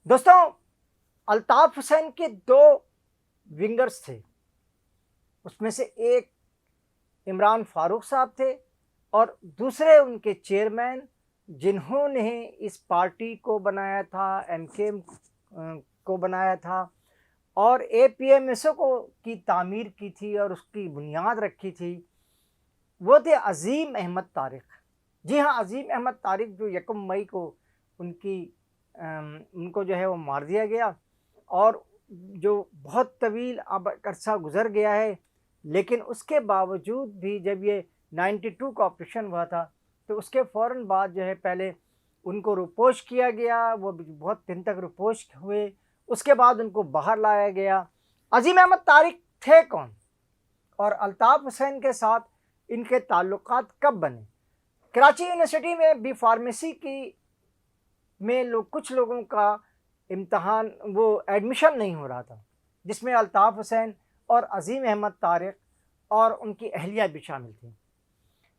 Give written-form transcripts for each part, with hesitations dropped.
دوستوں، الطاف حسین کے دو ونگرز تھے. اس میں سے ایک عمران فاروق صاحب تھے اور دوسرے ان کے چیئرمین جنہوں نے اس پارٹی کو بنایا تھا، ایم کے کو بنایا تھا اور اے پی ایم ایس او کو کی تعمیر کی تھی اور اس کی بنیاد رکھی تھی. وہ تھے عظیم احمد طارق. جی ہاں، عظیم احمد طارق جو 1 مئی کو ان کو جو ہے وہ مار دیا گیا اور جو بہت طویل اب عرصہ گزر گیا ہے، لیکن اس کے باوجود بھی جب یہ 92 کا آپریشن ہوا تھا تو اس کے فوراً بعد جو ہے پہلے ان کو روپوش کیا گیا. وہ بہت دن تک روپوش ہوئے، اس کے بعد ان کو باہر لایا گیا. عظیم احمد طارق تھے کون اور الطاف حسین کے ساتھ ان کے تعلقات کب بنے؟ کراچی یونیورسٹی میں بی فارمیسی کی میں کچھ لوگوں کا امتحان وہ ایڈمیشن نہیں ہو رہا تھا، جس میں الطاف حسین اور عظیم احمد طارق اور ان کی اہلیہ بھی شامل تھیں.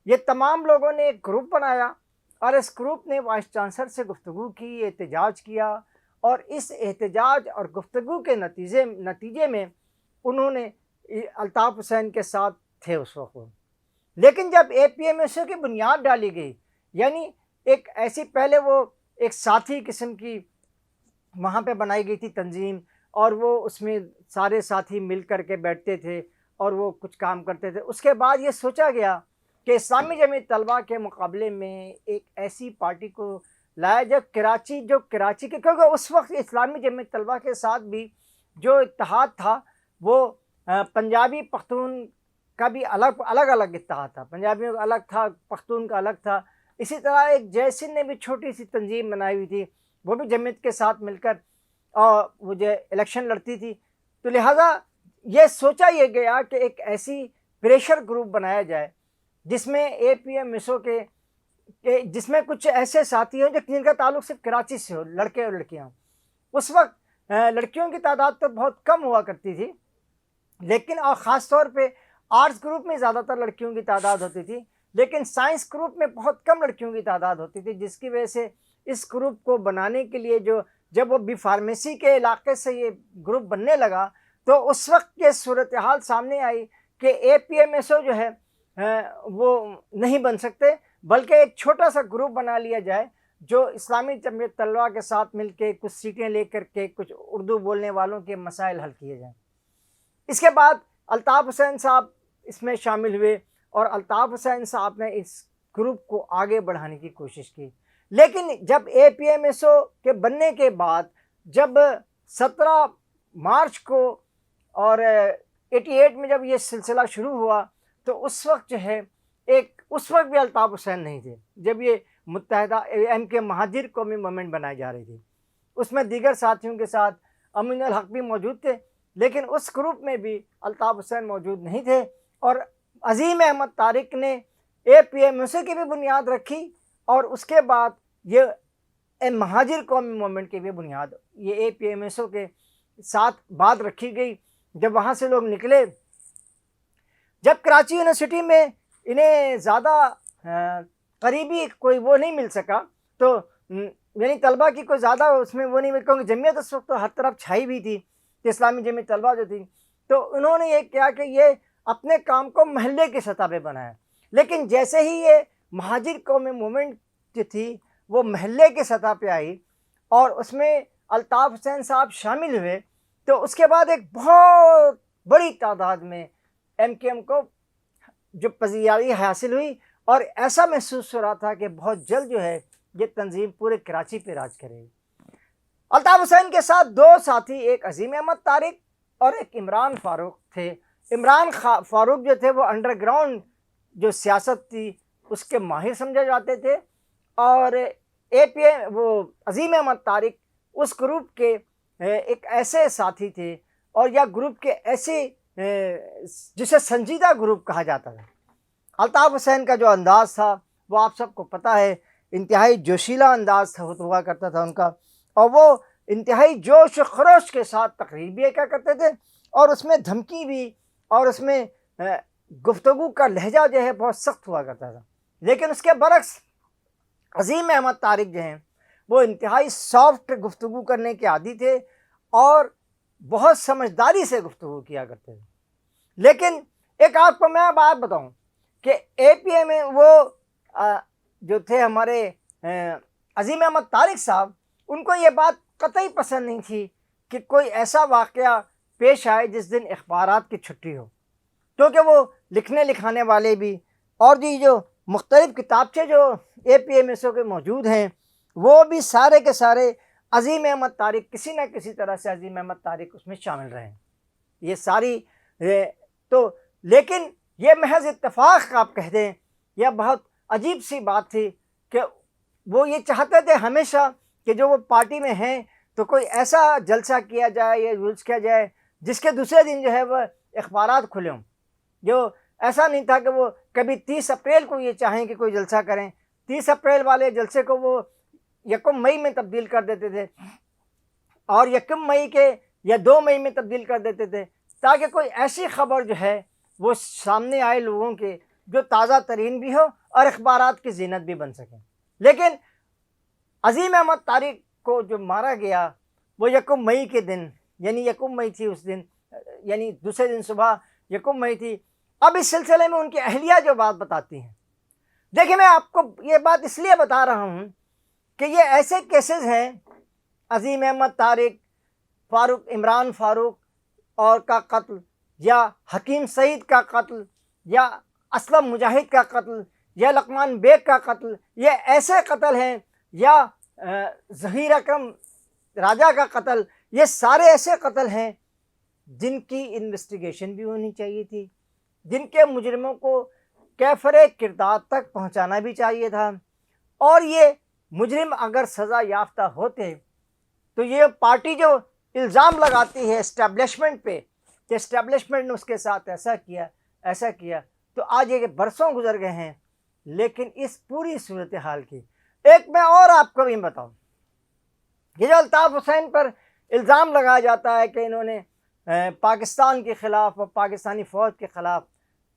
یہ تمام لوگوں نے ایک گروپ بنایا اور اس گروپ نے وائس چانسلر سے گفتگو کی، احتجاج کیا اور اس احتجاج اور گفتگو کے نتیجے میں انہوں نے الطاف حسین کے ساتھ تھے اس وقت. لیکن جب اے پی ایم ایس او کی بنیاد ڈالی گئی، یعنی ایک ایسی پہلے وہ ایک ساتھی قسم کی وہاں پہ بنائی گئی تھی تنظیم اور وہ اس میں سارے ساتھی مل کر کے بیٹھتے تھے اور وہ کچھ کام کرتے تھے. اس کے بعد یہ سوچا گیا کہ اسلامی جمعیت طلبہ کے مقابلے میں ایک ایسی پارٹی کو لایا جو کراچی کے، کیونکہ اس وقت اسلامی جمعیت طلبہ کے ساتھ بھی جو اتحاد تھا وہ پنجابی پختون کا بھی الگ الگ اتحاد تھا. پنجابیوں کا الگ تھا، پختون کا الگ تھا. اسی طرح ایک جے سنگھ نے بھی چھوٹی سی تنظیم بنائی ہوئی تھی، وہ بھی جمعیت کے ساتھ مل کر وہ جو الیکشن لڑتی تھی. تو لہٰذا یہ سوچا یہ گیا کہ ایک ایسی پریشر گروپ بنایا جائے جس میں اے پی ایم ایس او کے جس میں کچھ ایسے ساتھی ہوں جن کا تعلق صرف کراچی سے ہو، لڑکے اور لڑکیاں. اس وقت لڑکیوں کی تعداد تو بہت کم ہوا کرتی تھی، لیکن اور خاص طور پہ آرٹس گروپ میں زیادہ تر لڑکیوں کی تعداد ہوتی تھی، لیکن سائنس گروپ میں بہت کم لڑکیوں کی تعداد ہوتی تھی، جس کی وجہ سے اس گروپ کو بنانے کے لیے جب وہ بی فارمیسی کے علاقے سے یہ گروپ بننے لگا تو اس وقت یہ صورتحال سامنے آئی کہ اے پی ایم ایس او جو ہے وہ نہیں بن سکتے، بلکہ ایک چھوٹا سا گروپ بنا لیا جائے جو اسلامی جمعیت طلبہ کے ساتھ مل کے کچھ سیٹیں لے کر کے کچھ اردو بولنے والوں کے مسائل حل کیے جائیں. اس کے بعد الطاف حسین صاحب اس میں شامل ہوئے اور الطاف حسین صاحب نے اس گروپ کو آگے بڑھانے کی کوشش کی. لیکن جب اے پی ایم ایس او کے بننے کے بعد جب 17 مارچ کو اور 88 میں جب یہ سلسلہ شروع ہوا تو اس وقت جو ہے اس وقت بھی الطاف حسین نہیں تھے. جب یہ متحدہ ایم کے مہاجر قومی موومنٹ بنائی جا رہی تھی، اس میں دیگر ساتھیوں کے ساتھ امین الحق بھی موجود تھے، لیکن اس گروپ میں بھی الطاف حسین موجود نہیں تھے. اور عظیم احمد طارق نے اے پی ایم ایس او کی بھی بنیاد رکھی اور اس کے بعد یہ مہاجر قومی موومنٹ کی بھی بنیاد یہ اے پی ایم ایس او کے ساتھ بات رکھی گئی. جب وہاں سے لوگ نکلے، جب کراچی یونیورسٹی میں انہیں زیادہ قریبی کوئی وہ نہیں مل سکا تو یعنی طلبہ کی کوئی زیادہ اس میں وہ نہیں مل، کیونکہ جمعیت اس وقت تو ہر طرف چھائی ہوئی تھی کہ اسلامی جمعیت طلبہ جو تھی، تو انہوں نے یہ کیا کہ یہ اپنے کام کو محلے کی سطح پہ بنایا. لیکن جیسے ہی یہ مہاجر قومی موومنٹ جو تھی وہ محلے کی سطح پہ آئی اور اس میں الطاف حسین صاحب شامل ہوئے تو اس کے بعد ایک بہت بڑی تعداد میں ایم کے ایم کو جو پذیرائی حاصل ہوئی اور ایسا محسوس ہو رہا تھا کہ بہت جلد جو ہے یہ تنظیم پورے کراچی پہ راج کرے گی. الطاف حسین کے ساتھ دو ساتھی، ایک عظیم احمد طارق اور ایک عمران فاروق تھے. عمران فاروق جو تھے وہ انڈر گراؤنڈ جو سیاست تھی اس کے ماہر سمجھے جاتے تھے اور وہ عظیم احمد طارق اس گروپ کے ایک ایسے ساتھی تھے اور یا گروپ کے ایسے جسے سنجیدہ گروپ کہا جاتا تھا. الطاف حسین کا جو انداز تھا وہ آپ سب کو پتہ ہے، انتہائی جوشیلا انداز ہوا کرتا تھا ان کا، اور وہ انتہائی جوش و خروش کے ساتھ تقریر بھی کیا کرتے تھے اور اس میں دھمکی بھی اور اس میں گفتگو کا لہجہ جو ہے بہت سخت ہوا کرتا تھا. لیکن اس کے برعکس عظیم احمد طارق جو ہیں وہ انتہائی سافٹ گفتگو کرنے کے عادی تھے اور بہت سمجھداری سے گفتگو کیا کرتے تھے. لیکن ایک آپ کو میں بات بتاؤں کہ اے پی اے میں وہ جو تھے ہمارے عظیم احمد طارق صاحب، ان کو یہ بات قطعی پسند نہیں تھی کہ کوئی ایسا واقعہ پیش آئے جس دن اخبارات کی چھٹی ہو، کیونکہ وہ لکھنے لکھانے والے بھی اور جو مختلف کتابچے جو اے پی اے میں سے کے موجود ہیں وہ بھی سارے کے سارے عظیم احمد طارق، کسی نہ کسی طرح سے عظیم احمد طارق اس میں شامل رہے ہیں. یہ ساری تو لیکن یہ محض اتفاق آپ کہہ دیں، یہ بہت عجیب سی بات تھی کہ وہ یہ چاہتے تھے ہمیشہ کہ جو وہ پارٹی میں ہیں تو کوئی ایسا جلسہ کیا جائے یا جلوس کیا جائے جس کے دوسرے دن جو ہے وہ اخبارات کھلے ہوں. جو ایسا نہیں تھا کہ وہ کبھی 30 اپریل کو یہ چاہیں کہ کوئی جلسہ کریں، 30 اپریل والے جلسے کو وہ 1 مئی میں تبدیل کر دیتے تھے اور 1 مئی کے یا 2 مئی میں تبدیل کر دیتے تھے تاکہ کوئی ایسی خبر جو ہے وہ سامنے آئے لوگوں کے جو تازہ ترین بھی ہو اور اخبارات کی زینت بھی بن سکیں. لیکن عظیم احمد طارق کو جو مارا گیا وہ 1 مئی کے دن، یعنی 1 مئی تھی اس دن، یعنی دوسرے دن صبح 1 مئی تھی. اب اس سلسلے میں ان کی اہلیہ جو بات بتاتی ہیں، دیکھیں میں آپ کو یہ بات اس لیے بتا رہا ہوں کہ یہ ایسے کیسز ہیں، عظیم احمد طارق، فاروق عمران فاروق اور کا قتل، یا حکیم سعید کا قتل، یا اسلم مجاہد کا قتل، یا لقمان بیگ کا قتل، یہ ایسے قتل ہیں، یا ظہیر اکرم راجہ کا قتل، یہ سارے ایسے قتل ہیں جن کی انویسٹیگیشن بھی ہونی چاہیے تھی، جن کے مجرموں کو کیفر کردار تک پہنچانا بھی چاہیے تھا. اور یہ مجرم اگر سزا یافتہ ہوتے تو یہ پارٹی جو الزام لگاتی ہے اسٹیبلشمنٹ پہ کہ اسٹیبلشمنٹ نے اس کے ساتھ ایسا کیا تو آج یہ برسوں گزر گئے ہیں. لیکن اس پوری صورتحال کی ایک میں اور آپ کو بھی بتاؤں، یہ جو الطاف حسین پر الزام لگایا جاتا ہے کہ انہوں نے پاکستان کے خلاف اور پاکستانی فوج کے خلاف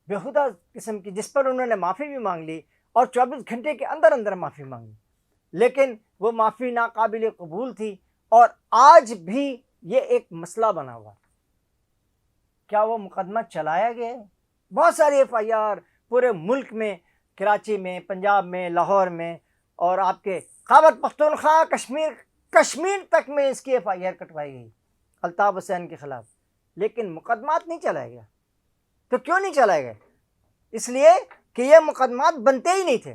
بےہودہ قسم کی، جس پر انہوں نے معافی بھی مانگ لی اور 24 گھنٹے کے اندر معافی مانگی، لیکن وہ معافی ناقابل قبول تھی اور آج بھی یہ ایک مسئلہ بنا ہوا. کیا وہ مقدمہ چلایا گیا ہے؟ بہت ساری ایف آئی آر پورے ملک میں، کراچی میں، پنجاب میں، لاہور میں، اور آپ کے خیبر پختونخوا، کشمیر تک میں اس کی ایف آئی آر کٹوائی گئی الطاف حسین کے خلاف، لیکن مقدمات نہیں چلائے گئے. تو کیوں نہیں چلائے گئے؟ اس لیے کہ یہ مقدمات بنتے ہی نہیں تھے.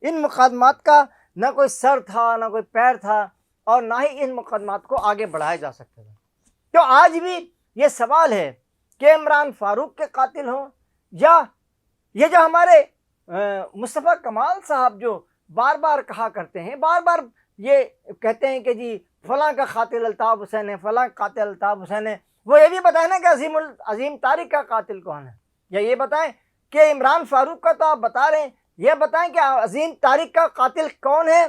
ان مقدمات کا نہ کوئی سر تھا، نہ کوئی پیر تھا، اور نہ ہی ان مقدمات کو آگے بڑھایا جا سکتا تھا. تو آج بھی یہ سوال ہے کہ عمران فاروق کے قاتل ہوں، یا یہ جو ہمارے مصطفیٰ کمال صاحب جو بار بار کہا کرتے ہیں، بار بار یہ کہتے ہیں کہ جی فلاں کا قاتل الطاف حسین ہے، فلاں قاتل الطاف حسین ہے، وہ یہ بھی بتائیں نا کہ عظیم طارق کا قاتل کون ہے، یا یہ بتائیں کہ عمران فاروق کا تو آپ بتا رہے ہیں، یہ بتائیں کہ عظیم طارق کا قاتل کون ہے،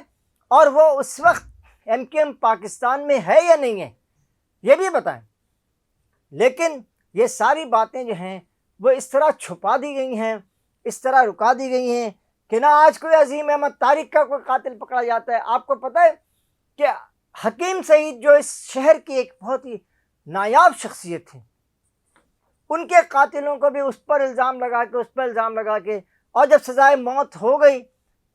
اور وہ اس وقت ایم کیو ایم پاکستان میں ہے یا نہیں ہے، یہ بھی بتائیں. لیکن یہ ساری باتیں جو ہیں وہ اس طرح چھپا دی گئی ہیں، اس طرح رکا دی گئی ہیں کہ نہ آج کوئی عظیم احمد طارق کا کوئی قاتل پکڑا جاتا ہے. آپ کو پتہ ہے کہ حکیم سعید جو اس شہر کی ایک بہت ہی نایاب شخصیت تھی، ان کے قاتلوں کو بھی اس پر الزام لگا کے اور جب سزائے موت ہو گئی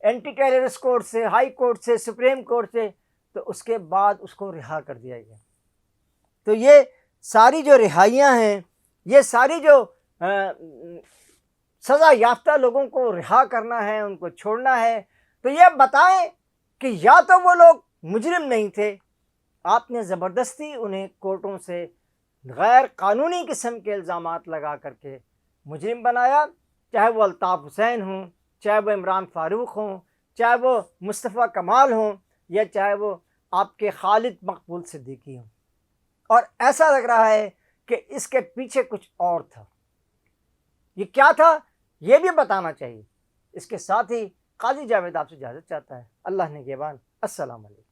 اینٹی ٹیررسٹ کورٹ سے، ہائی کورٹ سے، سپریم کورٹ سے، تو اس کے بعد اس کو رہا کر دیا گیا. تو یہ ساری جو رہائیاں ہیں، یہ ساری جو سزا یافتہ لوگوں کو رہا کرنا ہے، ان کو چھوڑنا ہے، تو یہ بتائیں کہ یا تو وہ لوگ مجرم نہیں تھے، آپ نے زبردستی انہیں کورٹوں سے غیر قانونی قسم کے الزامات لگا کر کے مجرم بنایا، چاہے وہ الطاف حسین ہوں، چاہے وہ عمران فاروق ہوں، چاہے وہ مصطفیٰ کمال ہوں، یا چاہے وہ آپ کے خالد مقبول صدیقی ہوں. اور ایسا لگ رہا ہے کہ اس کے پیچھے کچھ اور تھا. یہ کیا تھا یہ بھی بتانا چاہیے. اس کے ساتھ ہی قاضی جاوید آپ سے اجازت چاہتا ہے. اللہ نگہبان. السلام علیکم.